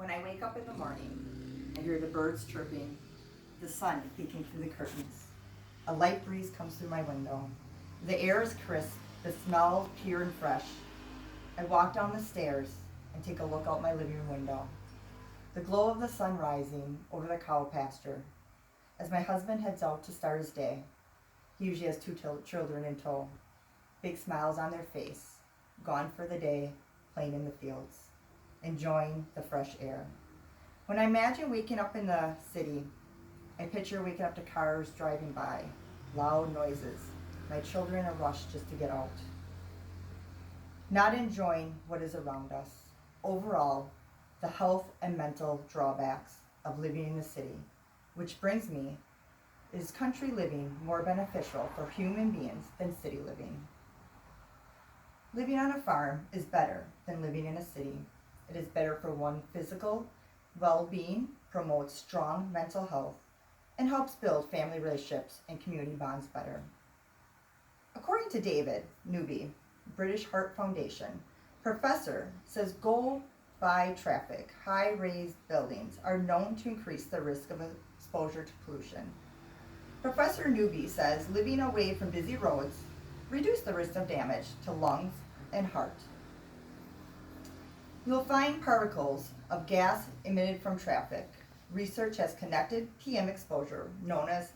When I wake up in the morning, I hear the birds chirping, the sun peeking through the curtains. A light breeze comes through my window. The air is crisp, the smell pure and fresh. I walk down the stairs and take a look out my living room window. The glow of the sun rising over the cow pasture. As my husband heads out to start his day, he usually has two children in tow. Big smiles on their face, gone for the day, playing in the fields, enjoying the fresh air. When I imagine waking up in the city, I picture waking up to cars driving by, loud noises, my children in a rush just to get out. Not enjoying what is around us. Overall, the health and mental drawbacks of living in the city, which brings me, is country living more beneficial for human beings than city living? Living on a farm is better than living in a city. It is better for one physical well-being, promotes strong mental health, and helps build family relationships and community bonds better. According to David Newby, British Heart Foundation, professor says go by traffic, high-raised buildings are known to increase the risk of exposure to pollution. Professor Newby says living away from busy roads reduce the risk of damage to lungs and heart. You'll find particles of gas emitted from traffic. Research has connected PM exposure, known as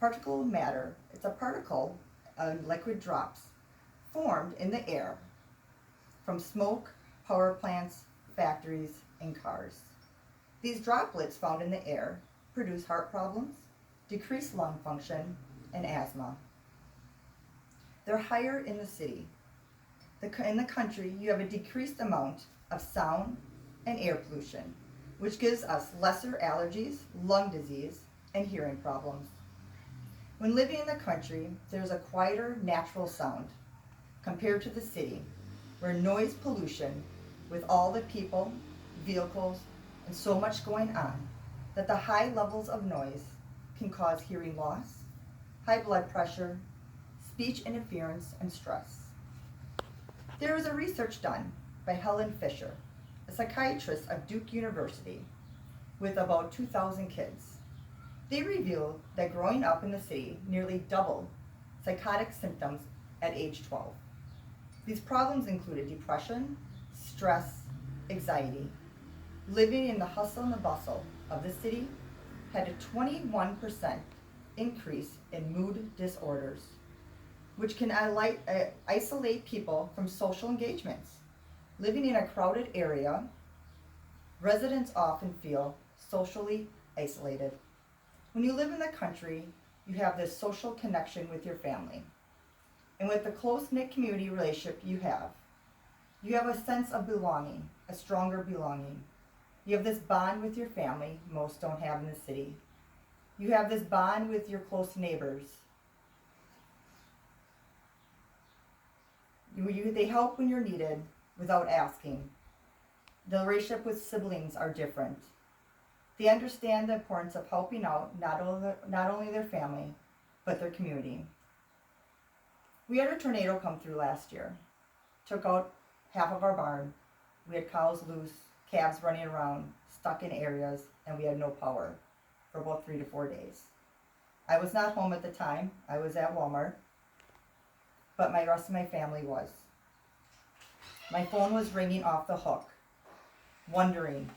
particulate matter. It's a particle of liquid drops formed in the air from smoke, power plants, factories, and cars. These droplets found in the air produce heart problems, decreased lung function, and asthma. They're higher in the city. In the country, you have a decreased amount of sound and air pollution, which gives us lesser allergies, lung disease, and hearing problems. When living in the country, there's a quieter natural sound compared to the city, where noise pollution with all the people, vehicles, and so much going on that the high levels of noise can cause hearing loss, high blood pressure, speech interference, and stress. There was a research done by Helen Fisher, a psychiatrist of Duke University, with about 2,000 kids. They revealed that growing up in the city nearly doubled psychotic symptoms at age 12. These problems included depression, stress, anxiety. Living in the hustle and the bustle of the city had a 21% increase in mood disorders, which can isolate people from social engagements. Living in a crowded area, residents often feel socially isolated. When you live in the country, you have this social connection with your family. And with the close-knit community relationship you have a sense of belonging, a stronger belonging. You have this bond with your family most don't have in the city. You have this bond with your close neighbors. They help when you're needed without asking. The relationship with siblings are different. They understand the importance of helping out not only their family, but their community. We had a tornado come through last year. Took out half of our barn. We had cows loose, calves running around, stuck in areas, and we had no power for about 3 to 4 days. I was not home at the time. I was at Walmart, but the rest of my family was. My phone was ringing off the hook, wondering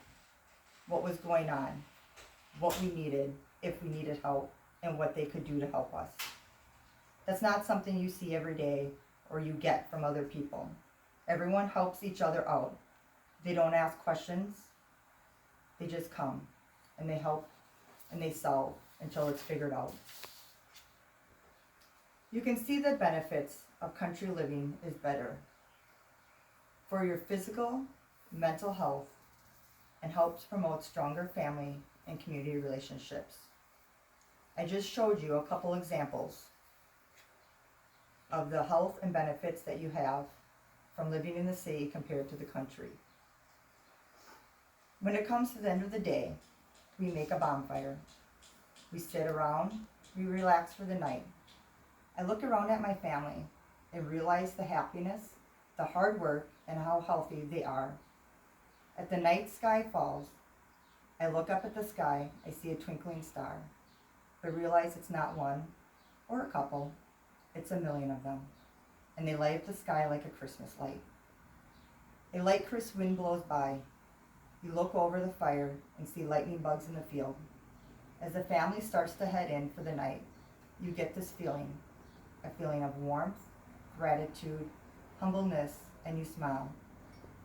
what was going on, what we needed, if we needed help, and what they could do to help us. That's not something you see every day or you get from other people. Everyone helps each other out. They don't ask questions. They just come and they help and they solve until it's figured out. You can see the benefits of country living is better for your physical, mental health, and helps promote stronger family and community relationships. I just showed you a couple examples of the health and benefits that you have from living in the city compared to the country. When it comes to the end of the day, we make a bonfire. We sit around, we relax for the night. I look around at my family and realize the happiness, the hard work, and how healthy they are. As the night sky falls, I look up at the sky, I see a twinkling star, but realize it's not one or a couple, it's a million of them, and they light up the sky like a Christmas light. A light crisp wind blows by. You look over the fire and see lightning bugs in the field. As the family starts to head in for the night, you get this feeling, a feeling of warmth, gratitude, humbleness, and you smile,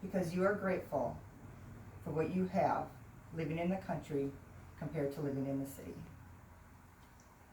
because you are grateful for what you have living in the country compared to living in the city.